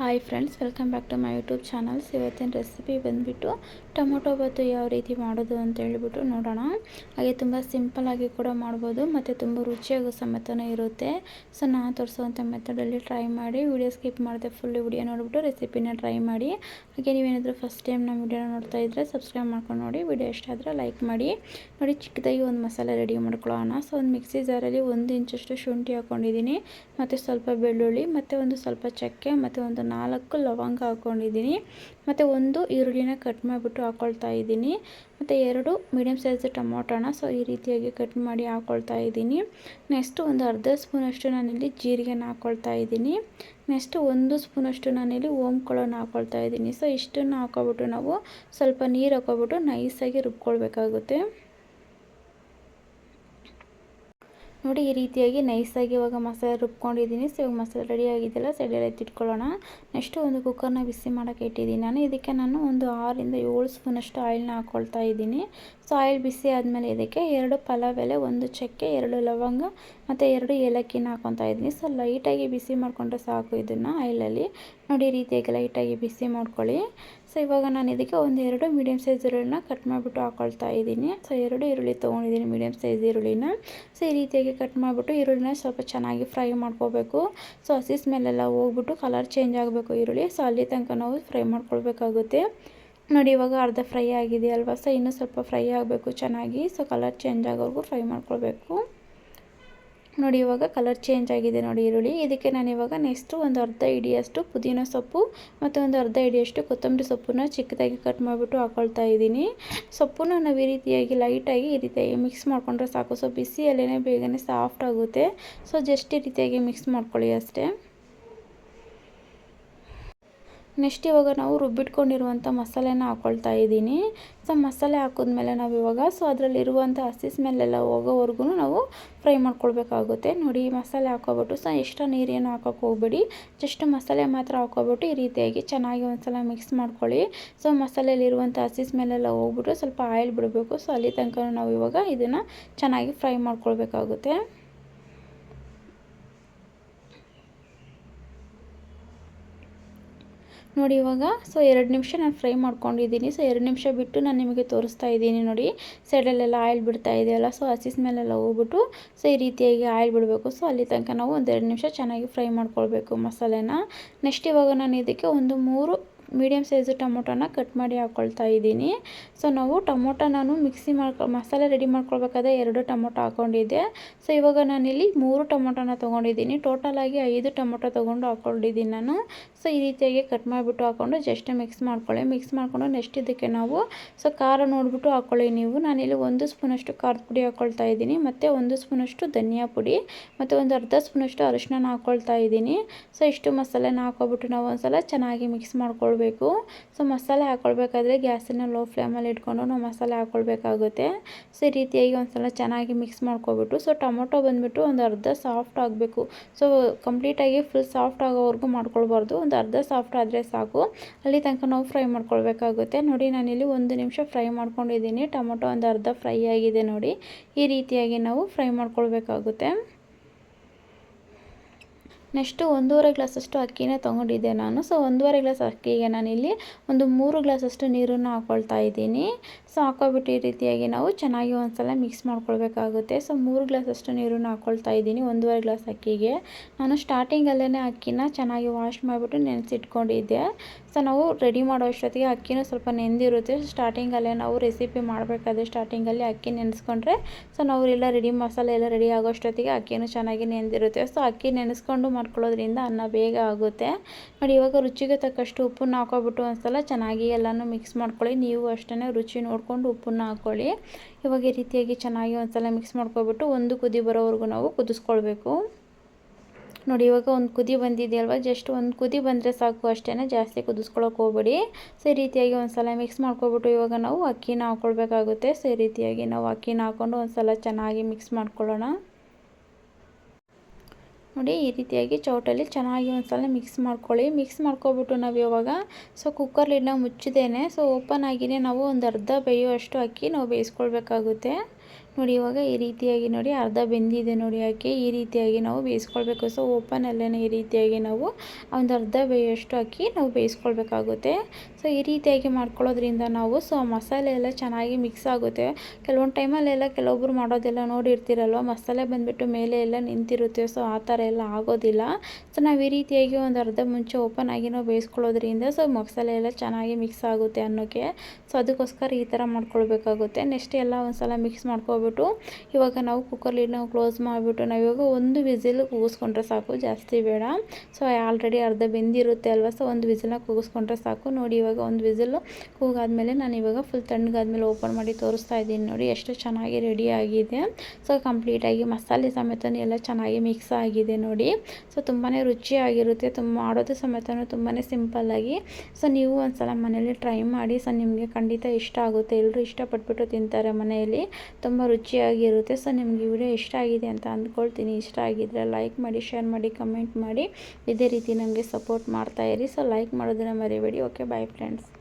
Hi friends, welcome back to my YouTube channels. ಇವತ್ತಿನ recipe ಬಂದುಬಿಟ್ಟು tomato ಬಾತು ಯಾವ ರೀತಿ ಮಾಡೋದು ಅಂತ ಹೇಳಿಬಿಟ್ಟು ನೋಡೋಣ. ಹಾಗೆ ತುಂಬ ಸಿಂಪಲ್ಲಾಗಿ ಕೂಡ ಮಾಡ್ಬೋದು ಮತ್ತು ತುಂಬ ರುಚಿಯಾಗೂ ಸಮೇತನೇ ಇರುತ್ತೆ. ಸೊ ನಾನು ತೋರಿಸುವಂಥ ಮೆಥಡಲ್ಲಿ ಟ್ರೈ ಮಾಡಿ, ವಿಡಿಯೋ ಸ್ಕಿಪ್ ಮಾಡಿದೆ ಫುಲ್ ವಿಡಿಯೋ ನೋಡಿಬಿಟ್ಟು ರೆಸಿಪಿನ ಟ್ರೈ ಮಾಡಿ. ಹಾಗೆ ನೀವೇನಾದರೂ ಫಸ್ಟ್ ಟೈಮ್ ನಮ್ಮ ವಿಡಿಯೋನ ನೋಡ್ತಾ ಇದ್ದರೆ ಸಬ್ಸ್ಕ್ರೈಬ್ ಮಾಡ್ಕೊಂಡು ನೋಡಿ. ವಿಡಿಯೋ ಇಷ್ಟ ಆದರೆ ಲೈಕ್ ಮಾಡಿ. ನೋಡಿ, ಚಿಕ್ಕದಾಗಿ ಒಂದು ಮಸಾಲೆ ರೆಡಿ ಮಾಡ್ಕೊಳ್ಳೋಣ. ಸೊ ಒಂದು ಮಿಕ್ಸಿ ಜಾರಲ್ಲಿ 1 ಇಂಚಷ್ಟು ಶುಂಠಿ ಹಾಕ್ಕೊಂಡಿದ್ದೀನಿ, ಮತ್ತು ಸ್ವಲ್ಪ ಬೆಳ್ಳುಳ್ಳಿ, ಮತ್ತು ಒಂದು ಸ್ವಲ್ಪ ಚಕ್ಕೆ, ಮತ್ತು ಒಂದು 4 ಲವಂಗ ಹಾಕ್ಕೊಂಡಿದ್ದೀನಿ, ಮತ್ತು ಒಂದು ಈರುಳ್ಳಿನ ಕಟ್ ಮಾಡಿಬಿಟ್ಟು ಹಾಕ್ಕೊಳ್ತಾ ಇದ್ದೀನಿ, ಮತ್ತು 2 ಮೀಡಿಯಮ್ ಸೈಜ್ ಟೊಮೊಟೊನ ಸೊ ಈ ರೀತಿಯಾಗಿ ಕಟ್ ಮಾಡಿ ಹಾಕ್ಕೊಳ್ತಾ ಇದ್ದೀನಿ. ನೆಕ್ಸ್ಟ್ ಒಂದು ಅರ್ಧ ಸ್ಪೂನಷ್ಟು ನಾನಿಲ್ಲಿ ಜೀರಿಗೆನ ಹಾಕ್ಕೊಳ್ತಾ ಇದ್ದೀನಿ. ನೆಕ್ಸ್ಟ್ 1 ಸ್ಪೂನಷ್ಟು ನಾನಿಲ್ಲಿ ಓಂಕಾಳನ್ನು ಹಾಕ್ಕೊಳ್ತಾ ಇದ್ದೀನಿ. ಸೊ ಇಷ್ಟನ್ನು ಹಾಕ್ಕೊಬಿಟ್ಟು ನಾವು ಸ್ವಲ್ಪ ನೀರು ಹಾಕ್ಕೊಬಿಟ್ಟು ನೈಸಾಗಿ ರುಬ್ಕೊಳ್ಬೇಕಾಗುತ್ತೆ. ನೋಡಿ, ಈ ರೀತಿಯಾಗಿ ನೈಸಾಗಿ ಇವಾಗ ಮಸಾಲೆ ರುಬ್ಕೊಂಡಿದ್ದೀನಿ. ಸೊ ಇವಾಗ ಮಸಾಲೆ ರೆಡಿ ಆಗಿದೆಯಲ್ಲ, ಸೈಡಲ್ಲಿ ಎತ್ತಿಟ್ಕೊಳ್ಳೋಣ. ನೆಕ್ಸ್ಟು ಒಂದು ಕುಕ್ಕರ್ನ ಬಿಸಿ ಮಾಡೋಕ್ಕೆ ಇಟ್ಟಿದ್ದೀನಿ ನಾನು. ಇದಕ್ಕೆ ನಾನು ಒಂದು 6 ಇಂದ 7 ಸ್ಪೂನಷ್ಟು ಆಯಿಲ್ನ ಹಾಕ್ಕೊಳ್ತಾ ಇದ್ದೀನಿ. ಸೊ ಆಯಿಲ್ ಬಿಸಿ ಆದಮೇಲೆ ಇದಕ್ಕೆ 2 ಪಲಾವ್ ಎಲೆ, 1 ಚಕ್ಕೆ, 2 ಲವಂಗ, ಮತ್ತು 2 ಏಲಕ್ಕಿನ ಹಾಕ್ಕೊತಾ ಇದ್ದೀನಿ. ಸೊ ಲೈಟಾಗಿ ಬಿಸಿ ಮಾಡಿಕೊಂಡ್ರೆ ಸಾಕು ಇದನ್ನು ಆಯಿಲಲ್ಲಿ. ನೋಡಿ, ಈ ರೀತಿಯಾಗಿ ಲೈಟಾಗಿ ಬಿಸಿ ಮಾಡ್ಕೊಳ್ಳಿ. ಸೊ ಇವಾಗ ನಾನು ಇದಕ್ಕೆ 1-2 ಮೀಡಿಯಮ್ ಸೈಜ್ ಈರುಳ್ಳಿನ ಕಟ್ ಮಾಡಿಬಿಟ್ಟು ಹಾಕ್ಕೊಳ್ತಾ ಇದ್ದೀನಿ. ಸೊ 2 ಈರುಳ್ಳಿ ತೊಗೊಂಡಿದ್ದೀನಿ, ಮೀಡಿಯಮ್ ಸೈಜ್ ಈರುಳ್ಳಿನ. ಸೊ ಈ ರೀತಿಯಾಗಿ ಕಟ್ ಮಾಡಿಬಿಟ್ಟು ಈರುಳ್ಳಿನ ಸ್ವಲ್ಪ ಚೆನ್ನಾಗಿ ಫ್ರೈ ಮಾಡ್ಕೋಬೇಕು. ಸೊ ಹಸಿ ಸ್ಮೆಲ್ಲೆಲ್ಲ ಹೋಗ್ಬಿಟ್ಟು ಕಲರ್ ಚೇಂಜ್ ಆಗಬೇಕು ಈರುಳ್ಳಿ. ಸೊ ಅಲ್ಲಿ ತನಕ ನಾವು ಫ್ರೈ ಮಾಡ್ಕೊಳ್ಬೇಕಾಗುತ್ತೆ. ನೋಡಿ, ಇವಾಗ ಅರ್ಧ ಫ್ರೈ ಆಗಿದೆ ಅಲ್ವಾ. ಸೊ ಇನ್ನೂ ಸ್ವಲ್ಪ ಫ್ರೈ ಆಗಬೇಕು ಚೆನ್ನಾಗಿ. ಸೊ ಕಲರ್ ಚೇಂಜ್ ಆಗೋವರೆಗೂ ಫ್ರೈ ಮಾಡ್ಕೊಳ್ಬೇಕು. ನೋಡಿ, ಇವಾಗ ಕಲರ್ ಚೇಂಜ್ ಆಗಿದೆ ನೋಡಿ ಈರುಳ್ಳಿ. ಇದಕ್ಕೆ ನಾನು ಇವಾಗ ನೆಕ್ಸ್ಟು ಒಂದು ಅರ್ಧ ಹಿಡಿಯಷ್ಟು ಪುದೀನ ಸೊಪ್ಪು, ಮತ್ತು ಒಂದು ಅರ್ಧ ಹಿಡಿಯಷ್ಟು ಕೊತ್ತಂಬರಿ ಸೊಪ್ಪನ್ನ ಚಿಕ್ಕದಾಗಿ ಕಟ್ ಮಾಡಿಬಿಟ್ಟು ಹಾಕ್ಕೊಳ್ತಾ ಇದ್ದೀನಿ. ಸೊಪ್ಪನ್ನ ನಾವು ಈ ರೀತಿಯಾಗಿ ಲೈಟಾಗಿ ಈ ರೀತಿಯಾಗಿ ಮಿಕ್ಸ್ ಮಾಡಿಕೊಂಡ್ರೆ ಸಾಕು. ಸೊ ಬಿಸಿಯಲ್ಲೇ ಬೇಗನೆ ಸಾಫ್ಟ್ ಆಗುತ್ತೆ. ಸೊ ಜಸ್ಟ್ ಈ ರೀತಿಯಾಗಿ ಮಿಕ್ಸ್ ಮಾಡ್ಕೊಳ್ಳಿ ಅಷ್ಟೇ. ನೆಕ್ಸ್ಟ್ ಇವಾಗ ನಾವು ರುಬ್ಬಿಟ್ಕೊಂಡಿರುವಂಥ ಮಸಾಲೆನ ಹಾಕ್ಕೊಳ್ತಾ ಇದ್ದೀನಿ. ಸೊ ಮಸಾಲೆ ಹಾಕಿದ್ಮೇಲೆ ನಾವು ಇವಾಗ ಅದರಲ್ಲಿರುವಂಥ ಹಸಿ ಸ್ಮೆಲ್ಲೆಲ್ಲ ಹೋಗೋವರೆಗೂ ನಾವು ಫ್ರೈ ಮಾಡ್ಕೊಳ್ಬೇಕಾಗುತ್ತೆ. ನೋಡಿ, ಮಸಾಲೆ ಹಾಕ್ಕೊಬಿಟ್ಟು ಎಕ್ಸ್ಟ್ರಾ ನೀರೇನು ಹಾಕೋಕ್ಕೆ ಹೋಗ್ಬೇಡಿ. ಜಸ್ಟ್ ಮಸಾಲೆ ಮಾತ್ರ ಹಾಕ್ಕೊಬಿಟ್ಟು ಈ ರೀತಿಯಾಗಿ ಚೆನ್ನಾಗಿ ಒಂದ್ಸಲ ಮಿಕ್ಸ್ ಮಾಡ್ಕೊಳ್ಳಿ. ಸೊ ಮಸಾಲೆಯಲ್ಲಿರುವಂಥ ಹಸಿ ಸ್ಮೆಲ್ಲೆಲ್ಲ ಹೋಗ್ಬಿಟ್ಟು ಸ್ವಲ್ಪ ಆಯಿಲ್ ಬಿಡಬೇಕು. ಸೊ ಅಲ್ಲಿ ತನಕ ನಾವು ಇವಾಗ ಇದನ್ನು ಚೆನ್ನಾಗಿ ಫ್ರೈ ಮಾಡ್ಕೊಳ್ಬೇಕಾಗುತ್ತೆ. ನೋಡಿ, ಇವಾಗ 2 ನಿಮಿಷ ನಾನು ಫ್ರೈ ಮಾಡ್ಕೊಂಡಿದ್ದೀನಿ. ಸೊ 2 ನಿಮಿಷ ಬಿಟ್ಟು ನಾನು ನಿಮಗೆ ತೋರಿಸ್ತಾ ಇದ್ದೀನಿ. ನೋಡಿ, ಸೈಡಲ್ಲೆಲ್ಲ ಆಯಿಲ್ ಬಿಡ್ತಾ ಇದೆಯಲ್ಲ. ಸೊ ಹಸಿ ಸ್ಮೆಲ್ಲೆಲ್ಲ ಹೋಗ್ಬಿಟ್ಟು ಸೊ ಈ ರೀತಿಯಾಗಿ ಆಯಿಲ್ ಬಿಡಬೇಕು. ಸೊ ಅಲ್ಲಿ ತನಕ ನಾವು 2 ನಿಮಿಷ ಚೆನ್ನಾಗಿ ಫ್ರೈ ಮಾಡ್ಕೊಳ್ಬೇಕು ಮಸಾಲೆನ. ನೆಕ್ಸ್ಟ್ ಇವಾಗ ನಾನು ಇದಕ್ಕೆ ಒಂದು 3 ಮೀಡಿಯಮ್ ಸೈಜು ಟೊಮೊಟೊನ ಕಟ್ ಮಾಡಿ ಹಾಕ್ಕೊಳ್ತಾ ಇದ್ದೀನಿ. ಸೊ ನಾವು ಟೊಮೊಟೊ ನಾನು ಮಿಕ್ಸಿ ಮಸಾಲೆ ರೆಡಿ ಮಾಡ್ಕೊಳ್ಬೇಕಾದ್ರೆ 2 ಟೊಮೊಟೊ ಹಾಕ್ಕೊಂಡಿದ್ದೆ. ಸೊ ಇವಾಗ ನಾನಿಲ್ಲಿ 3 ಟೊಮೊಟೊನ ತೊಗೊಂಡಿದ್ದೀನಿ. ಟೋಟಲಾಗಿ 5 ಟೊಮೊಟೊ ತೊಗೊಂಡು ಹಾಕ್ಕೊಂಡಿದ್ದೀನಿ ನಾನು. ಸೊ ಈ ರೀತಿಯಾಗಿ ಕಟ್ ಮಾಡಿಬಿಟ್ಟು ಹಾಕ್ಕೊಂಡು ಜಸ್ಟ್ ಮಿಕ್ಸ್ ಮಾಡ್ಕೊಳ್ಳಿ. ಮಿಕ್ಸ್ ಮಾಡಿಕೊಂಡು ನೆಕ್ಸ್ಟ್ ಇದಕ್ಕೆ ನಾವು ಖಾರ ನೋಡಿಬಿಟ್ಟು ಹಾಕ್ಕೊಳ್ಳಿ ನೀವು. ನಾನಿಲ್ಲಿ 1 ಸ್ಪೂನಷ್ಟು ಖಾರದ ಪುಡಿ ಹಾಕ್ಕೊಳ್ತಾ ಇದ್ದೀನಿ, ಮತ್ತು 1 ಸ್ಪೂನಷ್ಟು ಧನಿಯಾ ಪುಡಿ, ಮತ್ತು ಒಂದು ಅರ್ಧ ಸ್ಪೂನಷ್ಟು ಅರಿಶಿನ ಹಾಕ್ಕೊಳ್ತಾ ಇದ್ದೀನಿ. ಸೊ ಇಷ್ಟು ಮಸಾಲೆನ ಹಾಕ್ಕೊಬಿಟ್ಟು ನಾವು ಒಂದ್ಸಲ ಚೆನ್ನಾಗಿ ಮಿಕ್ಸ್ ಮಾಡ್ಕೊಳ್ಬೇಕು. ಸೊ ಮಸಾಲೆ ಹಾಕ್ಕೊಳ್ಬೇಕಾದ್ರೆ ಗ್ಯಾಸನ್ನು ಲೋ ಫ್ಲೇಮಲ್ಲಿ ಇಟ್ಕೊಂಡು ನಾವು ಮಸಾಲೆ ಹಾಕ್ಕೊಳ್ಬೇಕಾಗುತ್ತೆ. ಸೊ ಈ ರೀತಿಯಾಗಿ ಒಂದ್ಸಲ ಚೆನ್ನಾಗಿ ಮಿಕ್ಸ್ ಮಾಡ್ಕೊಬಿಟ್ಟು ಸೊ ಟೊಮೊಟೊ ಬಂದುಬಿಟ್ಟು ಒಂದು ಅರ್ಧ ಸಾಫ್ಟ್ ಆಗಬೇಕು. ಸೊ ಕಂಪ್ಲೀಟಾಗಿ ಫುಲ್ ಸಾಫ್ಟ್ ಆಗೋವರೆಗೂ ಮಾಡ್ಕೊಳ್ಬಾರ್ದು. ಒಂದು ಅರ್ಧ ಸಾಫ್ಟ್ ಆದರೆ ಸಾಕು. ಅಲ್ಲಿ ತನಕ ನಾವು ಫ್ರೈ ಮಾಡ್ಕೊಳ್ಬೇಕಾಗುತ್ತೆ. ನೋಡಿ, ನಾನಿಲ್ಲಿ 1 ನಿಮಿಷ ಫ್ರೈ ಮಾಡ್ಕೊಂಡಿದ್ದೀನಿ. ಟೊಮೊಟೊ ಒಂದು ಅರ್ಧ ಫ್ರೈ ಆಗಿದೆ. ನೋಡಿ, ಈ ರೀತಿಯಾಗಿ ನಾವು ಫ್ರೈ ಮಾಡ್ಕೊಳ್ಬೇಕಾಗುತ್ತೆ. ನೆಕ್ಸ್ಟು 1.5 ಗ್ಲಾಸಷ್ಟು ಅಕ್ಕಿನ ತೊಗೊಂಡಿದ್ದೆ ನಾನು. ಸೊ 1.5 ಗ್ಲಾಸ್ ಅಕ್ಕಿಗೆ ನಾನಿಲ್ಲಿ ಒಂದು 3 ಗ್ಲಾಸಷ್ಟು ನೀರನ್ನು ಹಾಕ್ಕೊಳ್ತಾ ಇದ್ದೀನಿ. ಸೊ ಹಾಕ್ಕೊಬಿಟ್ಟು ಈ ರೀತಿಯಾಗಿ ನಾವು ಚೆನ್ನಾಗಿ ಒಂದ್ಸಲ ಮಿಕ್ಸ್ ಮಾಡ್ಕೊಳ್ಬೇಕಾಗುತ್ತೆ. ಸೊ 3 ಗ್ಲಾಸಷ್ಟು ನೀರನ್ನು ಹಾಕ್ಕೊಳ್ತಾ ಇದ್ದೀನಿ 1.5 ಗ್ಲಾಸ್ ಅಕ್ಕಿಗೆ. ನಾನು ಸ್ಟಾರ್ಟಿಂಗಲ್ಲೇ ಅಕ್ಕಿನ ಚೆನ್ನಾಗಿ ವಾಶ್ ಮಾಡಿಬಿಟ್ಟು ನೆನೆಸಿಟ್ಕೊಂಡಿದ್ದೆ. ಸೊ ನಾವು ರೆಡಿ ಮಾಡೋ ಅಷ್ಟೊತ್ತಿಗೆ ಅಕ್ಕಿನೂ ಸ್ವಲ್ಪ ನೆಂದಿರುತ್ತೆ. ಸ್ಟಾರ್ಟಿಂಗಲ್ಲೇ ನಾವು ರೆಸಿಪಿ ಮಾಡಬೇಕಾದ್ರೆ ಸ್ಟಾರ್ಟಿಂಗಲ್ಲಿ ಅಕ್ಕಿ ನೆನೆಸ್ಕೊಂಡ್ರೆ ಸೊ ನಾವು ಎಲ್ಲ ಮಸಾಲೆ ಎಲ್ಲ ರೆಡಿ ಆಗೋ ಅಷ್ಟೊತ್ತಿಗೆ ಅಕ್ಕಿನೂ ಚೆನ್ನಾಗಿ ನೆಂದಿರುತ್ತೆ. ಸೊ ಅಕ್ಕಿ ನೆನೆಸ್ಕೊಂಡು ಮಾಡ್ಕೊಳ್ಳೋದ್ರಿಂದ ಅನ್ನ ಬೇಗ ಆಗುತ್ತೆ. ನೋಡಿ, ಇವಾಗ ರುಚಿಗೆ ತಕ್ಕಷ್ಟು ಉಪ್ಪನ್ನು ಹಾಕ್ಕೊಬಿಟ್ಟು ಒಂದ್ಸಲ ಚೆನ್ನಾಗಿ ಎಲ್ಲನೂ ಮಿಕ್ಸ್ ಮಾಡ್ಕೊಳ್ಳಿ. ನೀವು ಅಷ್ಟೇ ರುಚಿ ನೋಡಿಕೊಂಡು ಉಪ್ಪನ್ನು ಹಾಕ್ಕೊಳ್ಳಿ. ಇವಾಗ ಈ ರೀತಿಯಾಗಿ ಚೆನ್ನಾಗಿ ಒಂದ್ಸಲ ಮಿಕ್ಸ್ ಮಾಡ್ಕೊಬಿಟ್ಟು ಒಂದು ಕುದಿ ಬರೋವರೆಗೂ ನಾವು ಕುದಿಸ್ಕೊಳ್ಬೇಕು. ನೋಡಿ, ಇವಾಗ ಒಂದು ಕುದಿ ಬಂದಿದೆಯಲ್ವ, ಜಸ್ಟ್ ಒಂದು ಕುದಿ ಬಂದರೆ ಸಾಕು ಅಷ್ಟೇ, ಜಾಸ್ತಿ ಕುದಿಸ್ಕೊಳ್ಳೋಕೆ ಹೋಗ್ಬೇಡಿ. ಸೊ ಈ ರೀತಿಯಾಗಿ ಒಂದ್ಸಲ ಮಿಕ್ಸ್ ಮಾಡ್ಕೊಬಿಟ್ಟು ಇವಾಗ ನಾವು ಅಕ್ಕಿನ ಹಾಕ್ಕೊಳ್ಬೇಕಾಗುತ್ತೆ. ಸೊ ಈ ರೀತಿಯಾಗಿ ನಾವು ಅಕ್ಕಿನ ಹಾಕ್ಕೊಂಡು ಒಂದ್ಸಲ ಚೆನ್ನಾಗಿ ಮಿಕ್ಸ್ ಮಾಡ್ಕೊಳ್ಳೋಣ. ನೋಡಿ, ಈ ರೀತಿಯಾಗಿ ಚೌಟಲ್ಲಿ ಚೆನ್ನಾಗಿ ಒಂದ್ಸಲ ಮಿಕ್ಸ್ ಮಾಡ್ಕೊಳ್ಳಿ. ಮಿಕ್ಸ್ ಮಾಡ್ಕೊಬಿಟ್ಟು ನಾವು ಇವಾಗ ಕುಕ್ಕರ್ ಲಿಡ್ನ ಮುಚ್ಚಿದೇನೆ ಓಪನ್ ಆಗಿನೇ ನಾವು ಒಂದು ಅರ್ಧ ಬೇಯುವಷ್ಟು ಅಕ್ಕಿ ನಾವು ಬೇಯಿಸ್ಕೊಳ್ಬೇಕಾಗುತ್ತೆ. ನೋಡಿ ಇವಾಗ ಈ ರೀತಿಯಾಗಿ ನೋಡಿ ಅರ್ಧ ಬೆಂದಿದೆ ನೋಡಿ ಅಕ್ಕಿ. ಈ ರೀತಿಯಾಗಿ ನಾವು ಬೇಯಿಸ್ಕೊಳ್ಬೇಕು. ಸೊ ಓಪನಲ್ಲೇ ಈ ರೀತಿಯಾಗಿ ನಾವು ಒಂದು ಅರ್ಧ ಬೇಯೋಷ್ಟು ಅಕ್ಕಿ ನಾವು ಬೇಯಿಸ್ಕೊಳ್ಬೇಕಾಗುತ್ತೆ. ಸೊ ಈ ರೀತಿಯಾಗಿ ಮಾಡ್ಕೊಳ್ಳೋದ್ರಿಂದ ನಾವು ಸೊ ಮಸಾಲೆ ಎಲ್ಲ ಚೆನ್ನಾಗಿ ಮಿಕ್ಸ್ ಆಗುತ್ತೆ. ಕೆಲವೊಂದು ಟೈಮಲ್ಲೆಲ್ಲ ಕೆಲವೊಬ್ರು ಮಾಡೋದೆಲ್ಲ ನೋಡಿರ್ತೀರಲ್ವ, ಮಸಾಲೆ ಬಂದುಬಿಟ್ಟು ಮೇಲೆ ಎಲ್ಲ ನಿಂತಿರುತ್ತೆ. ಸೊ ಆ ಥರ ಎಲ್ಲ ಆಗೋದಿಲ್ಲ. ಸೊ ನಾವು ಈ ರೀತಿಯಾಗಿ ಒಂದು ಅರ್ಧ ಮುಂಚೆ ಓಪನ್ ಆಗಿ ನಾವು ಬೇಯಿಸ್ಕೊಳ್ಳೋದ್ರಿಂದ ಸೊ ಮಸಾಲೆ ಎಲ್ಲ ಚೆನ್ನಾಗಿ ಮಿಕ್ಸ್ ಆಗುತ್ತೆ ಅನ್ನೋಕ್ಕೆ. ಸೊ ಅದಕ್ಕೋಸ್ಕರ ಈ ಥರ ಮಾಡ್ಕೊಳ್ಬೇಕಾಗುತ್ತೆ. ನೆಕ್ಸ್ಟ್ ಎಲ್ಲ ಒಂದು ಸಲ ಮಿಕ್ಸ್ ಮಾಡ್ಕೊಬಿಟ್ಟು ಇವಾಗ ನಾವು ಕುಕ್ಕರ್ ಲಿಡ್ನ ಕ್ಲೋಸ್ ಮಾಡಿಬಿಟ್ಟು ನಾವಿವಾಗ ಒಂದು ವಿಸಿಲ್ ಕೂಗಿಸ್ಕೊಂಡ್ರೆ ಸಾಕು, ಜಾಸ್ತಿ ಬೇಡ. ಸೊ ಆಲ್ರೆಡಿ ಅರ್ಧ ಬೆಂದಿರುತ್ತೆ ಅಲ್ವ, ಸೊ ಒಂದು ವಿಸಿಲ್ನ ಕೂಗಿಸ್ಕೊಂಡ್ರೆ ಸಾಕು. ನೋಡಿ ಇವಾಗ ಒಂದು ವಿಸಿಲು ಕೂಗಾದ್ಮೇಲೆ ನಾನು ಇವಾಗ ಫುಲ್ ತಣ್ಣಗಾದ್ಮೇಲೆ ಓಪನ್ ಮಾಡಿ ತೋರಿಸ್ತಾ ಇದ್ದೀನಿ. ನೋಡಿ ಎಷ್ಟು ಚೆನ್ನಾಗಿ ರೆಡಿ ಆಗಿದೆ. ಸೊ ಕಂಪ್ಲೀಟಾಗಿ ಮಸಾಲೆ ಸಮೇತ ಎಲ್ಲ ಚೆನ್ನಾಗಿ ಮಿಕ್ಸ್ ಆಗಿದೆ ನೋಡಿ. ಸೊ ತುಂಬಾ ರುಚಿಯಾಗಿರುತ್ತೆ. ಮಾಡೋದು ಸಮೇತ ತುಂಬಾ ಸಿಂಪಲ್ಲಾಗಿ. ಸೊ ನೀವು ಒಂದ್ಸಲ ಮನೇಲಿ ಟ್ರೈ ಮಾಡಿ. ಸೊ ನಿಮಗೆ ಖಂಡಿತ ಇಷ್ಟ ಆಗುತ್ತೆ. ಎಲ್ಲರೂ ಇಷ್ಟಪಟ್ಬಿಟ್ಟು ತಿಂತಾರೆ ಮನೆಯಲ್ಲಿ, ತುಂಬ ರುಚಿಯಾಗಿರುತ್ತೆ. ಸೊ ನಿಮ್ಗೆ ಈ ವಿಡಿಯೋ ಇಷ್ಟ ಆಗಿದೆ ಅಂತ ಅಂದ್ಕೊಳ್ತೀನಿ. ಇಷ್ಟ ಆಗಿದ್ದರೆ ಲೈಕ್ ಮಾಡಿ, ಶೇರ್ ಮಾಡಿ, ಕಮೆಂಟ್ ಮಾಡಿ. ಇದೇ ರೀತಿ ನಮಗೆ ಸಪೋರ್ಟ್ ಮಾಡ್ತಾಯಿರಿ. ಸೊ ಲೈಕ್ ಮಾಡೋದನ್ನು ಮರಿಬೇಡಿ. Okay, bye friends.